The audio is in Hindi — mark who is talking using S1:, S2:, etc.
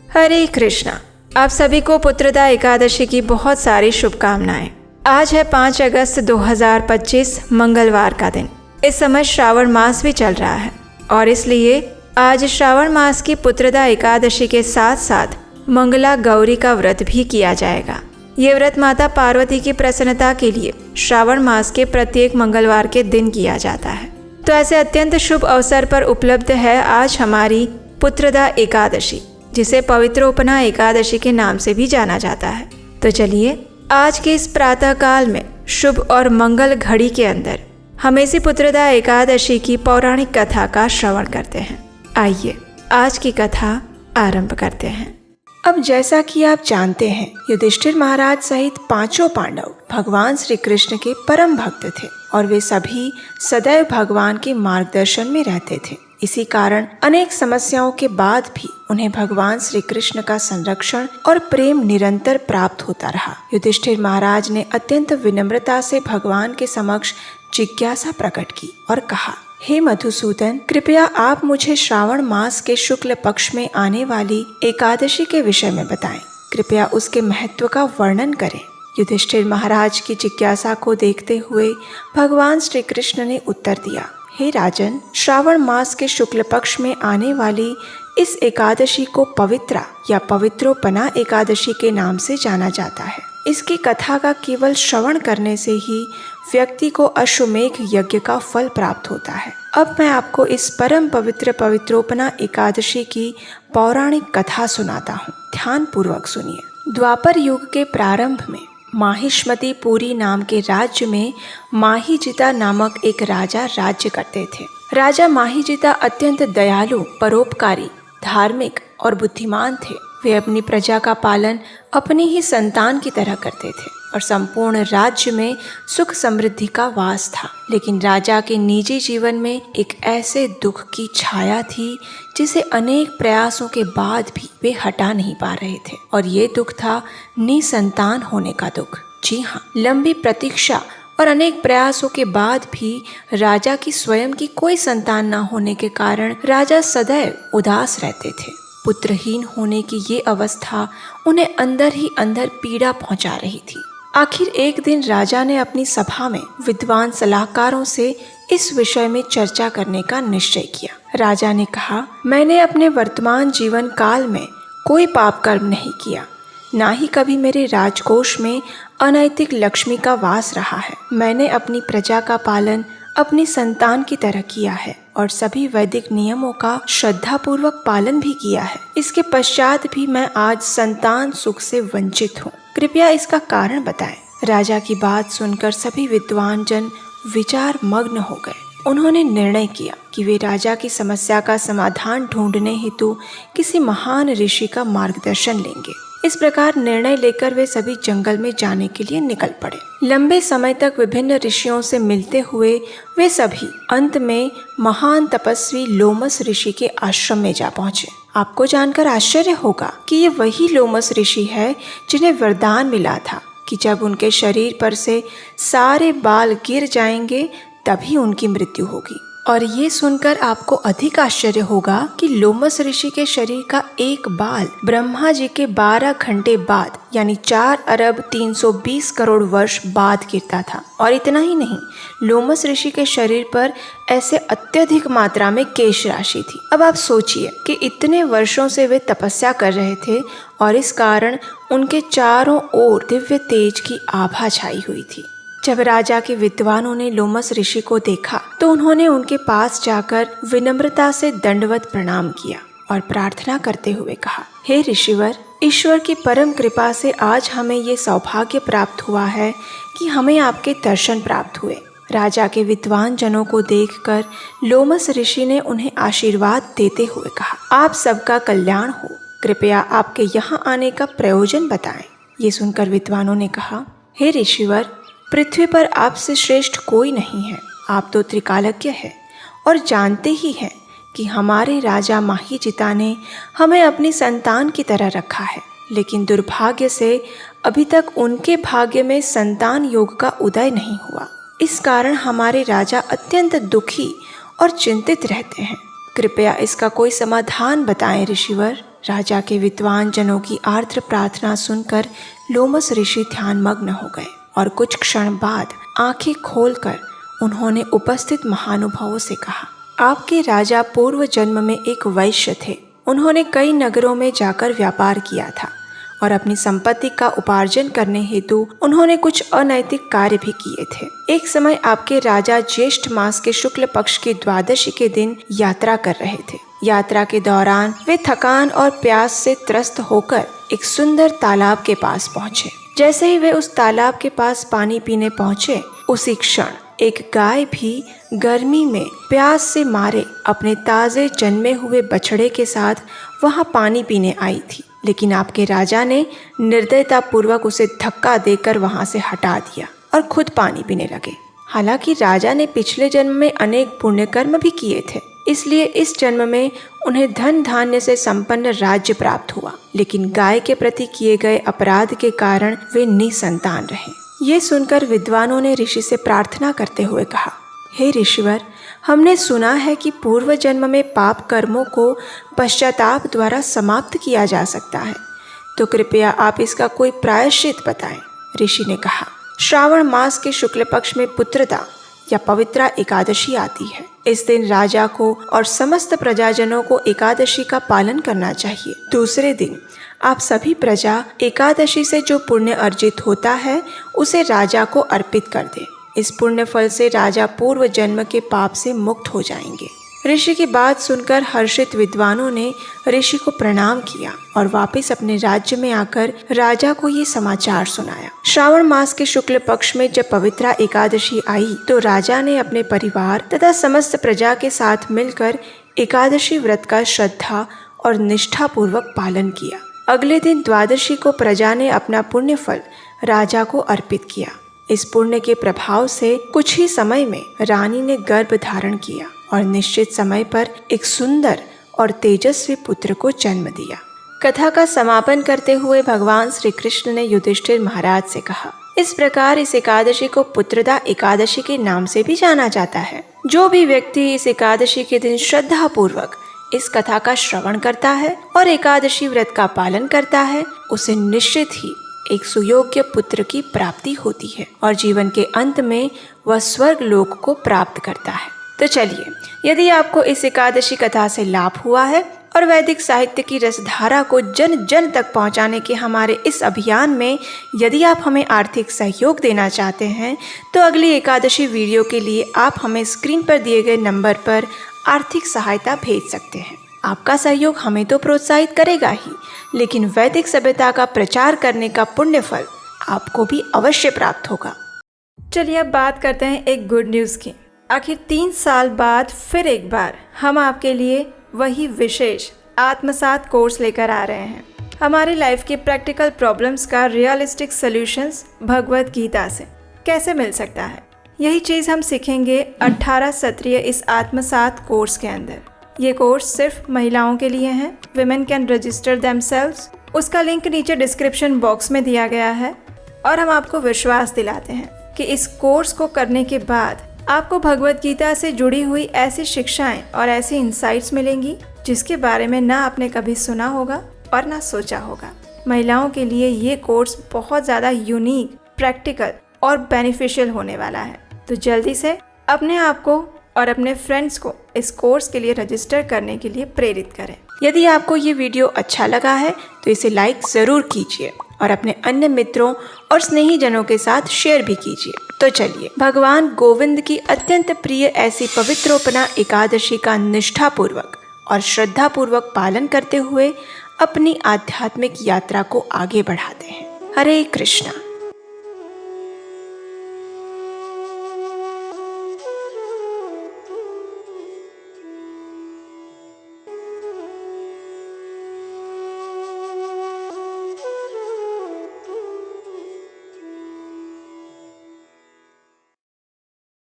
S1: हरे कृष्णा। आप सभी को पुत्रदा एकादशी की बहुत सारी शुभकामनाएं। आज है 5 अगस्त 2025 मंगलवार का दिन। इस समय श्रावण मास भी चल रहा है और इसलिए आज श्रावण मास की पुत्रदा एकादशी के साथ साथ मंगला गौरी का व्रत भी किया जाएगा। ये व्रत माता पार्वती की प्रसन्नता के लिए श्रावण मास के प्रत्येक मंगलवार के दिन किया जाता है। तो ऐसे अत्यंत शुभ अवसर पर उपलब्ध है आज हमारी पुत्रदा एकादशी, जिसे पवित्रोपना एकादशी के नाम से भी जाना जाता है। तो चलिए आज के इस प्रातः काल में शुभ और मंगल घड़ी के अंदर हम इसी पुत्रदा एकादशी की पौराणिक कथा का श्रवण करते हैं। आइए आज की कथा आरंभ करते हैं। अब जैसा कि आप जानते हैं, युधिष्ठिर महाराज सहित 5 पांडव भगवान श्री कृष्ण के परम भक्त थे और वे सभी सदैव भगवान के मार्गदर्शन में रहते थे। इसी कारण अनेक समस्याओं के बाद भी उन्हें भगवान श्री कृष्ण का संरक्षण और प्रेम निरंतर प्राप्त होता रहा। युधिष्ठिर महाराज ने अत्यंत विनम्रता से भगवान के समक्ष जिज्ञासा प्रकट की और कहा, हे मधुसूदन, कृपया आप मुझे श्रावण मास के शुक्ल पक्ष में आने वाली एकादशी के विषय में बताएं। कृपया उसके महत्व का वर्णन करें। युधिष्ठिर महाराज की जिज्ञासा को देखते हुए भगवान श्री कृष्ण ने उत्तर दिया, हे राजन, श्रावण मास के शुक्ल पक्ष में आने वाली इस एकादशी को पवित्रा या पवित्रोपना एकादशी के नाम से जाना जाता है। इसकी कथा का केवल श्रवण करने से ही व्यक्ति को अश्वमेघ यज्ञ का फल प्राप्त होता है। अब मैं आपको इस परम पवित्र पवित्रोपना एकादशी की पौराणिक कथा सुनाता हूँ। ध्यान पूर्वक सुनिए। द्वापर युग के प्रारंभ में माहिष्मती पुरी नाम के राज्य में माहिजिता नामक एक राजा राज्य करते थे। राजा माहिजिता अत्यंत दयालु, परोपकारी, धार्मिक और बुद्धिमान थे। वे अपनी प्रजा का पालन अपनी ही संतान की तरह करते थे और संपूर्ण राज्य में सुख समृद्धि का वास था। लेकिन राजा के निजी जीवन में एक ऐसे दुख की छाया थी जिसे अनेक प्रयासों के बाद भी वे हटा नहीं पा रहे थे, और ये दुख था निसंतान होने का दुख। जी हाँ, लंबी प्रतीक्षा और अनेक प्रयासों के बाद भी राजा की स्वयं की कोई संतान न होने के कारण राजा सदैव उदास रहते थे। पुत्रहीन होने की ये अवस्था उन्हें अंदर ही अंदर पीड़ा पहुंचा रही थी। आखिर एक दिन राजा ने अपनी सभा में विद्वान सलाहकारों से इस विषय में चर्चा करने का निश्चय किया। राजा ने कहा, मैंने अपने वर्तमान जीवन काल में कोई पाप कर्म नहीं किया, ना ही कभी मेरे राजकोष में अनैतिक लक्ष्मी का वास रहा है। मैंने अपनी प्रजा का पालन अपनी संतान की तरह किया है और सभी वैदिक नियमों का श्रद्धापूर्वक पालन भी किया है। इसके पश्चात भी मैं आज संतान सुख से वंचित हूँ। कृपया इसका कारण बताएं। राजा की बात सुनकर सभी विद्वान जन विचार मग्न हो गए। उन्होंने निर्णय किया कि वे राजा की समस्या का समाधान ढूंढने हेतु किसी महान ऋषि का मार्गदर्शन लेंगे। इस प्रकार निर्णय लेकर वे सभी जंगल में जाने के लिए निकल पड़े। लंबे समय तक विभिन्न ऋषियों से मिलते हुए वे सभी अंत में महान तपस्वी लोमस ऋषि के आश्रम में जा पहुंचे। आपको जानकर आश्चर्य होगा कि ये वही लोमस ऋषि है जिन्हें वरदान मिला था कि जब उनके शरीर पर से सारे बाल गिर जाएंगे तभी उनकी मृत्यु होगी। और ये सुनकर आपको अधिक आश्चर्य होगा कि लोमस ऋषि के शरीर का एक बाल ब्रह्मा जी के 12 घंटे बाद यानी 4 अरब 320 करोड़ वर्ष बाद गिरता था। और इतना ही नहीं, लोमस ऋषि के शरीर पर ऐसे अत्यधिक मात्रा में केश राशि थी। अब आप सोचिए कि इतने वर्षों से वे तपस्या कर रहे थे और इस कारण उनके चारों ओर दिव्य तेज की आभा छाई हुई थी। जब राजा के विद्वानों ने लोमस ऋषि को देखा तो उन्होंने उनके पास जाकर विनम्रता से दंडवत प्रणाम किया और प्रार्थना करते हुए कहा, हे ऋषिवर, ईश्वर की परम कृपा से आज हमें ये सौभाग्य प्राप्त हुआ है कि हमें आपके दर्शन प्राप्त हुए। राजा के विद्वान जनों को देखकर लोमस ऋषि ने उन्हें आशीर्वाद देते हुए कहा, आप सबका कल्याण हो। कृपया आपके यहाँ आने का प्रयोजन बताएं। ये सुनकर विद्वानों ने कहा, हे ऋषिवर, पृथ्वी पर आपसे श्रेष्ठ कोई नहीं है। आप तो त्रिकालज्ञ हैं और जानते ही हैं कि हमारे राजा माहिजिता ने हमें अपनी संतान की तरह रखा है, लेकिन दुर्भाग्य से अभी तक उनके भाग्य में संतान योग का उदय नहीं हुआ। इस कारण हमारे राजा अत्यंत दुखी और चिंतित रहते हैं। कृपया इसका कोई समाधान बताएं ऋषिवर। राजा के विद्वान जनों की आर्द्र प्रार्थना सुनकर लोमस ऋषि ध्यानमग्न हो गए और कुछ क्षण बाद आंखें खोलकर उन्होंने उपस्थित महानुभावों से कहा, आपके राजा पूर्व जन्म में एक वैश्य थे। उन्होंने कई नगरों में जाकर व्यापार किया था और अपनी संपत्ति का उपार्जन करने हेतु उन्होंने कुछ अनैतिक कार्य भी किए थे। एक समय आपके राजा ज्येष्ठ मास के शुक्ल पक्ष की द्वादशी के दिन यात्रा कर रहे थे। यात्रा के दौरान वे थकान और प्यास से त्रस्त होकर एक सुंदर तालाब के पास पहुँचे। जैसे ही वे उस तालाब के पास पानी पीने पहुँचे, उसी क्षण एक गाय भी गर्मी में प्यास से मारे अपने ताजे जन्मे हुए बछड़े के साथ वहां पानी पीने आई थी, लेकिन आपके राजा ने निर्दयता पूर्वक उसे धक्का देकर वहां से हटा दिया और खुद पानी पीने लगे। हालांकि राजा ने पिछले जन्म में अनेक पुण्य कर्म भी किए थे, इसलिए इस जन्म में उन्हें धन धान्य से संपन्न राज्य प्राप्त हुआ, लेकिन गाय के प्रति किए गए अपराध के कारण वे निसंतान रहे। ये सुनकर विद्वानों ने ऋषि से प्रार्थना करते हुए कहा, हे ऋषिवर, हमने सुना है कि पूर्व जन्म में पाप कर्मों को पश्चाताप द्वारा समाप्त किया जा सकता है, तो कृपया आप इसका कोई प्रायश्चित बताएं। ऋषि ने कहा, श्रावण मास के शुक्ल पक्ष में पुत्रदा या पवित्रा एकादशी आती है। इस दिन राजा को और समस्त प्रजाजनों को एकादशी का पालन करना चाहिए। दूसरे दिन आप सभी प्रजा एकादशी से जो पुण्य अर्जित होता है उसे राजा को अर्पित कर दे। इस पुण्य फल से राजा पूर्व जन्म के पाप से मुक्त हो जाएंगे। ऋषि की बात सुनकर हर्षित विद्वानों ने ऋषि को प्रणाम किया और वापस अपने राज्य में आकर राजा को ये समाचार सुनाया। श्रावण मास के शुक्ल पक्ष में जब पवित्रा एकादशी आई तो राजा ने अपने परिवार तथा समस्त प्रजा के साथ मिलकर एकादशी व्रत का श्रद्धा और निष्ठा पूर्वक पालन किया। अगले दिन द्वादशी को प्रजा ने अपना पुण्य फल राजा को अर्पित किया। इस पुण्य के प्रभाव से कुछ ही समय में रानी ने गर्भ धारण किया और निश्चित समय पर एक सुंदर और तेजस्वी पुत्र को जन्म दिया। कथा का समापन करते हुए भगवान श्री कृष्ण ने युधिष्ठिर महाराज से कहा, इस प्रकार इस एकादशी को पुत्रदा एकादशी के नाम से भी जाना जाता है। जो भी व्यक्ति इस एकादशी के दिन श्रद्धा पूर्वक इस कथा का श्रवण करता है और एकादशी व्रत का पालन करता है, उसे निश्चित ही एक सुयोग्य पुत्र की प्राप्ति होती है और जीवन के अंत में वह स्वर्ग लोक को प्राप्त करता है। तो चलिए, यदि आपको इस एकादशी कथा से लाभ हुआ है और वैदिक साहित्य की रसधारा को जन जन तक पहुंचाने के हमारे इस अभियान में यदि आप हमें आर्थिक सहयोग देना चाहते हैं, तो अगली एकादशी वीडियो के लिए आप हमें स्क्रीन पर दिए गए नंबर पर आर्थिक सहायता भेज सकते हैं। आपका सहयोग हमें तो प्रोत्साहित करेगा ही, लेकिन वैदिक सभ्यता का प्रचार करने का पुण्य फल आपको भी अवश्य प्राप्त होगा। चलिए अब बात करते हैं एक गुड न्यूज़ की। आखिर 3 साल बाद फिर एक बार हम आपके लिए वही विशेष आत्मसात कोर्स लेकर आ रहे हैं। हमारी लाइफ की प्रैक्टिकल प्रॉब्लम्स का रियलिस्टिक सॉल्यूशंस भगवत गीता से कैसे मिल सकता है, यही चीज़ हम सीखेंगे 18 सत्रीय इस आत्मसात कोर्स के अंदर। ये कोर्स सिर्फ महिलाओं के लिए है। Women can register themselves. उसका लिंक नीचे डिस्क्रिप्शन बॉक्स में दिया गया है और हम आपको विश्वास दिलाते हैं कि इस कोर्स को करने के बाद आपको भगवत गीता से जुड़ी हुई ऐसी शिक्षाएं और ऐसी इंसाइट्स मिलेंगी जिसके बारे में ना आपने कभी सुना होगा और ना सोचा होगा। महिलाओं के लिए ये कोर्स बहुत ज़्यादा यूनिक, प्रैक्टिकल और बेनिफिशियल होने वाला है। तो जल्दी से अपने आप को और अपने फ्रेंड्स को इस कोर्स के लिए रजिस्टर करने के लिए प्रेरित करें। यदि आपको ये वीडियो अच्छा लगा है तो इसे लाइक ज़रूर कीजिए और अपने अन्य मित्रों और स्नेहीजनों के साथ शेयर भी कीजिए। तो चलिए, भगवान गोविंद की अत्यंत प्रिय ऐसी पवित्रोपना एकादशी का निष्ठापूर्वक और श्रद्धापूर्वक पालन करते हुए अपनी आध्यात्मिक यात्रा को आगे बढ़ाते हैं। हरे कृष्णा।